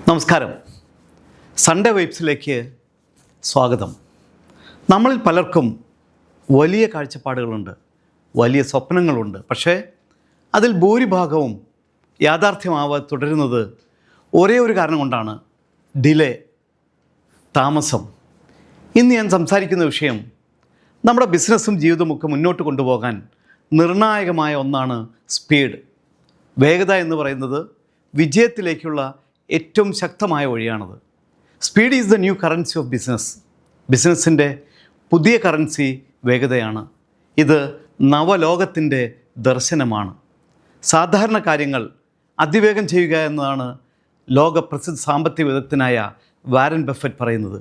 നമസ്കാരം. സൺഡേ വൈബ്സിലേക്ക് സ്വാഗതം. നമ്മളിൽ പലർക്കും വലിയ കാഴ്ചപ്പാടുകളുണ്ട്, വലിയ സ്വപ്നങ്ങളുണ്ട്. പക്ഷേ അതിൽ ഭൂരിഭാഗവും യാഥാർത്ഥ്യമാവാതെ തുടരുന്നത് ഒരേ ഒരു കാരണം കൊണ്ടാണ്: ഡിലേ, താമസം. ഇന്ന് ഞാൻ സംസാരിക്കുന്ന വിഷയം നമ്മുടെ ബിസിനസ്സും ജീവിതവുമൊക്കെ മുന്നോട്ട് കൊണ്ടുപോകാൻ നിർണായകമായ ഒന്നാണ് സ്പീഡ്. വേഗത എന്ന് പറയുന്നത് വിജയത്തിലേക്കുള്ള ഏറ്റവും ശക്തമായ വഴിയാണത്. Speed is the new currency of business. ബിസിനസ്സിൻ്റെ പുതിയ കറൻസി വേഗതയാണ്. ഇത് നവലോകത്തിൻ്റെ ദർശനമാണ്. സാധാരണ കാര്യങ്ങൾ അതിവേഗം ചെയ്യുക എന്നതാണ് ലോക പ്രസിദ്ധ സാമ്പത്തിക വിദഗ്ധനായ വാരൻ ബഫറ്റ് പറയുന്നത്.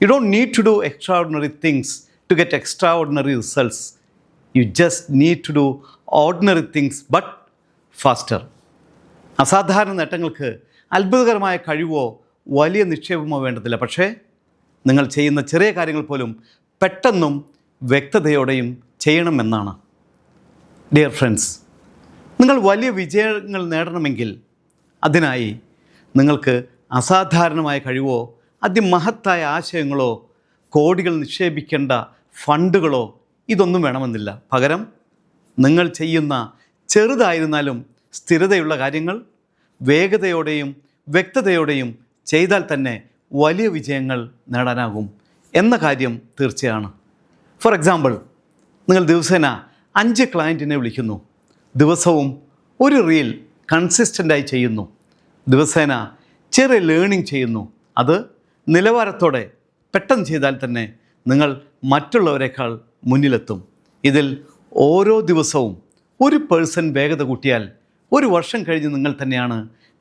You don't need to do extraordinary things to get extraordinary results. You just need to do ordinary things but faster. അസാധാരണ നേട്ടങ്ങൾക്ക് അത്ഭുതകരമായ കഴിവോ വലിയ നിക്ഷേപമോ വേണ്ടതില്ല. പക്ഷേ നിങ്ങൾ ചെയ്യുന്ന ചെറിയ കാര്യങ്ങൾ പോലും പെട്ടെന്നും വ്യക്തതയോടെയും ചെയ്യണമെന്നാണ്. ഡിയർ ഫ്രണ്ട്സ്, നിങ്ങൾ വലിയ വിജയങ്ങൾ നേടണമെങ്കിൽ അതിനായി നിങ്ങൾക്ക് അസാധാരണമായ കഴിവോ അതിമഹത്തായ ആശയങ്ങളോ കോടികൾ നിക്ഷേപിക്കേണ്ട ഫണ്ടുകളോ ഇതൊന്നും വേണമെന്നില്ല. പകരം നിങ്ങൾ ചെയ്യുന്ന ചെറുതായിരുന്നാലും സ്ഥിരതയുള്ള കാര്യങ്ങൾ വേഗതയോടെയും വ്യക്തതയോടെയും ചെയ്താൽ തന്നെ വലിയ വിജയങ്ങൾ നേടാനാകും എന്ന കാര്യം തീർച്ചയാണ്. ഫോർ എക്സാമ്പിൾ, നിങ്ങൾ ദിവസേന 5 ക്ലയൻറ്റിനെ വിളിക്കുന്നു, ദിവസവും ഒരു റീൽ കൺസിസ്റ്റൻ്റായി ചെയ്യുന്നു, ദിവസേന ചെറിയ ലേണിംഗ് ചെയ്യുന്നു. അത് നിലവാരത്തോടെ പെട്ടെന്ന് ചെയ്താൽ തന്നെ നിങ്ങൾ മറ്റുള്ളവരെക്കാൾ മുന്നിലെത്തും. ഇതിൽ ഓരോ ദിവസവും 1% വേഗത കൂട്ടിയാൽ 1 വർഷം കഴിഞ്ഞ് നിങ്ങൾ തന്നെയാണ്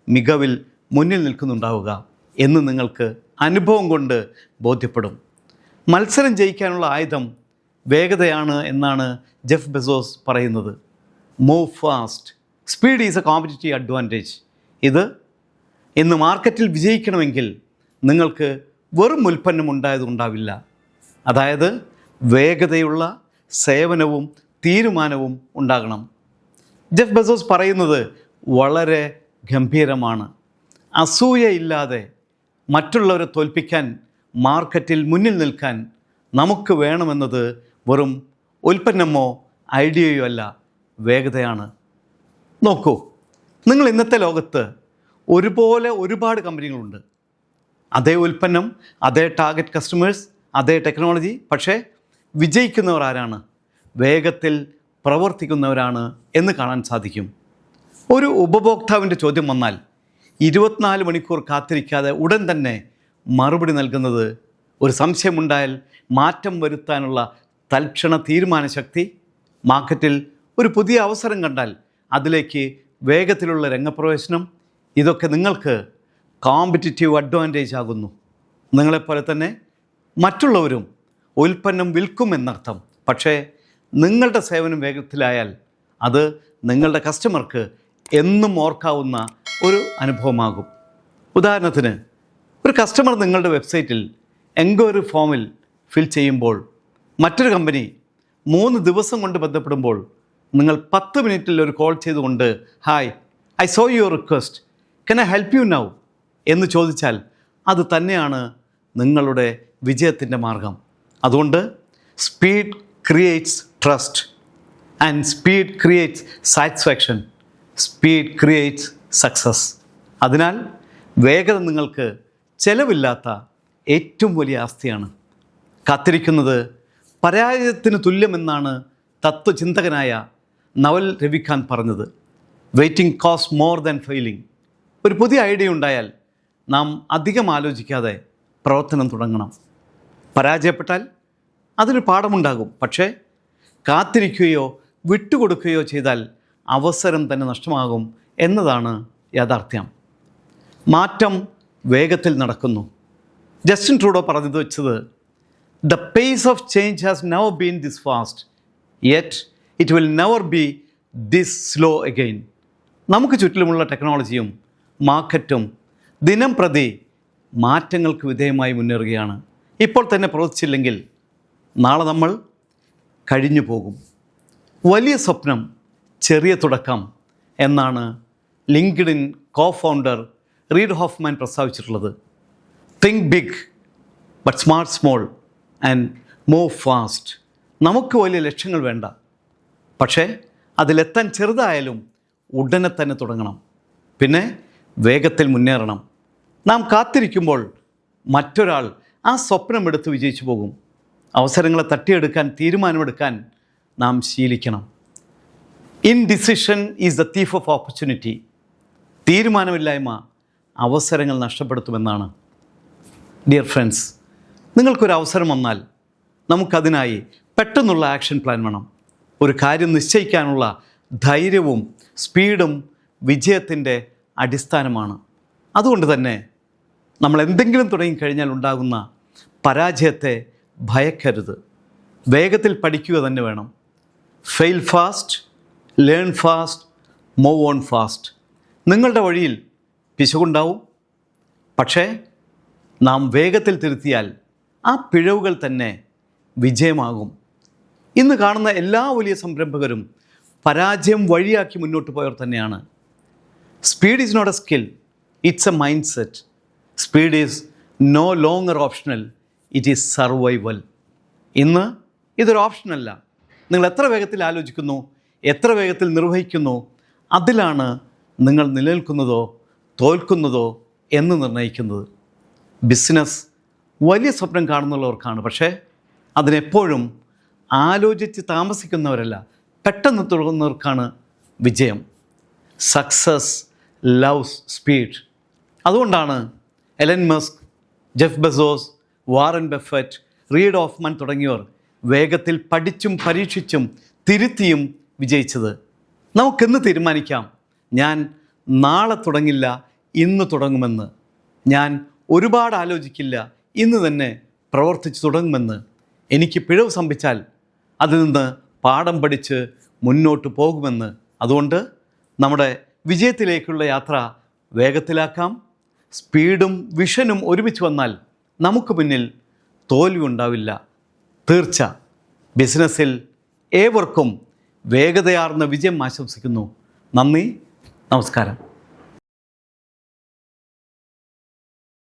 മികവിൽ മുന്നിൽ നിൽക്കുന്നുണ്ടാവുക എന്ന് നിങ്ങൾക്ക് അനുഭവം കൊണ്ട് ബോധ്യപ്പെടും. മത്സരം ജയിക്കാനുള്ള ആയുധം വേഗതയാണ് എന്നാണ് ജെഫ് ബെസോസ് പറയുന്നത്. Move fast, speed is A competitive advantage. ഇത് ഇന്ന് മാർക്കറ്റിൽ വിജയിക്കണമെങ്കിൽ നിങ്ങൾക്ക് വെറും ഉൽപ്പന്നം ഉണ്ടായതുണ്ടാവില്ല. അതായത് വേഗതയുള്ള സേവനവും തീരുമാനവും ഉണ്ടാകണം. ജെഫ് ബെസോസ് പറയുന്നത് വളരെ ഗംഭീരമാണ്. അസൂയയില്ലാതെ മറ്റുള്ളവരെ തോൽപ്പിക്കാൻ, മാർക്കറ്റിൽ മുന്നിൽ നിൽക്കാൻ നമുക്ക് വേണമെന്നത് വെറും ഉൽപ്പന്നമോ ഐഡിയയോ അല്ല, വേഗതയാണ്. നോക്കൂ, നിങ്ങൾ ഇന്നത്തെ ലോകത്ത് ഒരുപാട് കമ്പനികളുണ്ട്. അതേ ഉൽപ്പന്നം, അതേ ടാർഗറ്റ് കസ്റ്റമേഴ്സ്, അതേ ടെക്നോളജി. പക്ഷേ വിജയിക്കുന്നവർ ആരാണ്? വേഗത്തിൽ പ്രവർത്തിക്കുന്നവരാണ് എന്ന് കാണാൻ സാധിക്കും. ഒരു ഉപഭോക്താവിൻ്റെ ചോദ്യം വന്നാൽ 24 മണിക്കൂർ കാത്തിരിക്കാതെ ഉടൻ തന്നെ മറുപടി നൽകുന്നത്, ഒരു സംശയമുണ്ടായാൽ മാറ്റം വരുത്താനുള്ള തൽക്ഷണ തീരുമാനശക്തി, മാർക്കറ്റിൽ ഒരു പുതിയ അവസരം കണ്ടാൽ അതിലേക്ക് വേഗത്തിലുള്ള രംഗപ്രവേശനം, ഇതൊക്കെ നിങ്ങൾക്ക് കോമ്പറ്റിറ്റീവ് അഡ്വാൻറ്റേജ് ആകുന്നു. നിങ്ങളെപ്പോലെ തന്നെ മറ്റുള്ളവരും ഉൽപ്പന്നം വിൽക്കുമെന്നർത്ഥം. പക്ഷേ നിങ്ങളുടെ സേവനം വേഗത്തിലായാൽ അത് നിങ്ങളുടെ കസ്റ്റമർക്ക് എന്നും ഓർക്കാവുന്ന ഒരു അനുഭവമാകും. ഉദാഹരണത്തിന്, ഒരു കസ്റ്റമർ നിങ്ങളുടെ വെബ്സൈറ്റിൽ എൻക്വയറി ഫോമിൽ ഫിൽ ചെയ്യുമ്പോൾ മറ്റൊരു കമ്പനി 3 ദിവസം കൊണ്ട് ബന്ധപ്പെടുമ്പോൾ നിങ്ങൾ 10 മിനിറ്റിൽ ഒരു കോൾ ചെയ്തുകൊണ്ട് hi, I so your request, can I help you now എന്ന് ചോദിച്ചാൽ അത് തന്നെയാണ് നിങ്ങളുടെ വിജയത്തിൻ്റെ മാർഗം. അതുകൊണ്ട് speed creates trust and speed creates satisfaction, speed creates success. അതിനാൽ വേഗത നിങ്ങൾക്ക് ചെലവില്ലാത്ത ഏറ്റവും വലിയ ആസ്തിയാണ്. കാത്തിരിക്കുന്നത് പരാജയത്തിന് തുല്യമെന്നാണ് തത്വചിന്തകനായ നവൽ രവികാന്ത് പറഞ്ഞത്. Waiting cost more than failing. ഒരു പുതിയ ഐഡിയ ഉണ്ടായാൽ നാം അധികം ആലോചിക്കാതെ പ്രവർത്തനം തുടങ്ങണം. പരാജയപ്പെട്ടാൽ അതിന് പാഠമുണ്ടാകും. പക്ഷേ കാത്തിരിക്കുകയോ വിട്ടുകൊടുക്കുകയോ ചെയ്താൽ അവസരം തന്നെ നഷ്ടമാകും എന്നതാണ് യാഥാർത്ഥ്യം. മാറ്റം വേഗത്തിൽ നടക്കുന്നു. ജസ്റ്റിൻ ട്രൂഡോ പറഞ്ഞത് വെച്ചത്, the pace of change has never been this fast, yet it will never be this slow again. നമുക്ക് ചുറ്റിലുമുള്ള ടെക്നോളജിയും മാർക്കറ്റും ദിനം പ്രതി മാറ്റങ്ങൾക്ക് വിധേയമായി മുന്നേറുകയാണ്. ഇപ്പോൾ തന്നെ പ്രവർത്തിച്ചില്ലെങ്കിൽ നാളെ നമ്മൾ കഴിഞ്ഞു പോകും. വലിയ സ്വപ്നം, ചെറിയ തുടക്കം, എന്നാണ് ലിങ്ക്ഡിൻ കോ-ഫൗണ്ടർ റീഡ് ഹോഫ്മാൻ പ്രസ്താവിച്ചിട്ടുള്ളത്. Think big but smart small and move fast. നമുക്ക് വലിയ ലക്ഷ്യങ്ങൾ വേണ്ട, പക്ഷേ അതിലെത്താൻ ചെറുതായാലും ഉടനെ തന്നെ തുടങ്ങണം. പിന്നെ വേഗത്തിൽ മുന്നേറണം. നാം കാത്തിരിക്കുമ്പോൾ മറ്റൊരാൾ ആ സ്വപ്നമെടുത്ത് വിജയിച്ചു പോകും. അവസരങ്ങളെ തട്ടിയെടുക്കാൻ തീരുമാനമെടുക്കാൻ നാം ശീലിക്കണം. Indecision is the thief of opportunity. തീരുമാനമില്ലായ്മ അവസരങ്ങൾ നഷ്ടപ്പെടുത്തുമെന്നാണ്. ഡിയർ ഫ്രണ്ട്സ്, നിങ്ങൾക്കൊരു അവസരം വന്നാൽ നമുക്കതിനായി പെട്ടെന്നുള്ള ആക്ഷൻ പ്ലാൻ വേണം. ഒരു കാര്യം നിശ്ചയിക്കാനുള്ള ധൈര്യവും സ്പീഡും വിജയത്തിൻ്റെ അടിസ്ഥാനമാണ്. അതുകൊണ്ട് തന്നെ നമ്മൾ എന്തെങ്കിലും തുടങ്ങിക്കഴിഞ്ഞാൽ ഉണ്ടാകുന്ന പരാജയത്തെ ഭയക്കരുത്. വേഗത്തിൽ പഠിക്കുക തന്നെ വേണം. Fail fast, learn fast, move on fast. നിങ്ങളുടെ വഴിയിൽ പിശകുണ്ടാവും, പക്ഷേ നാം വേഗത്തിൽ തിരുത്തിയാൽ ആ പിഴവുകൾ തന്നെ വിജയമാകും. ഇന്ന് കാണുന്ന എല്ലാ വലിയ സംരംഭകരും പരാജയം വഴിയാക്കി മുന്നോട്ട് പോയവർ തന്നെയാണ്. Speed is not a skill, it's a mindset. Speed is no longer optional, it is survival. ഇന്ന് ഇതൊരു ഓപ്ഷനല്ല. നിങ്ങൾ എത്ര വേഗത്തിൽ ആലോചിക്കുന്നു, എത്ര വേഗത്തിൽ നിർവഹിക്കുന്നു, അതിലാണ് നിങ്ങൾ നിലനിൽക്കുന്നതോ തോൽക്കുന്നതോ എന്ന് നിർണ്ണയിക്കുന്നത്. ബിസിനസ് വലിയ സ്വപ്നം കാണുന്നുള്ളവർക്കാണ്, പക്ഷേ അതിനെപ്പോഴും ആലോചിച്ച് താമസിക്കുന്നവരല്ല, പെട്ടെന്ന് തുടങ്ങുന്നവർക്കാണ് വിജയം. Success loves speed. അതുകൊണ്ടാണ് Elon Musk, Jeff Bezos, Warren Buffett, Reid Hoffman തുടങ്ങിയവർ വേഗത്തിൽ പഠിച്ചും പരീക്ഷിച്ചും തിരുത്തിയും വിജയിച്ചത്. നമുക്കെന്ന് തീരുമാനിക്കാം, ഞാൻ നാളെ തുടങ്ങില്ല, ഇന്ന് തുടങ്ങുമെന്ന്. ഞാൻ ഒരുപാട് ആലോചിക്കില്ല, ഇന്ന് തന്നെ പ്രവർത്തിച്ച് തുടങ്ങുമെന്ന്. എനിക്ക് പിഴവ് സംഭവിച്ചാൽ അതിൽ നിന്ന് പാഠം പഠിച്ച് മുന്നോട്ട് പോകുമെന്ന്. അതുകൊണ്ട് നമ്മുടെ വിജയത്തിലേക്കുള്ള യാത്ര വേഗത്തിലാക്കാം. സ്പീഡും വിഷനും ഒരുമിച്ച് വന്നാൽ നമുക്ക് മുന്നിൽ തോൽവി ഉണ്ടാവില്ല, തീർച്ച. ബിസിനസ്സിൽ ഏവർക്കും വേഗതയാർന്ന വിജയം ആശംസിക്കുന്നു. നന്ദി, നമസ്കാരം.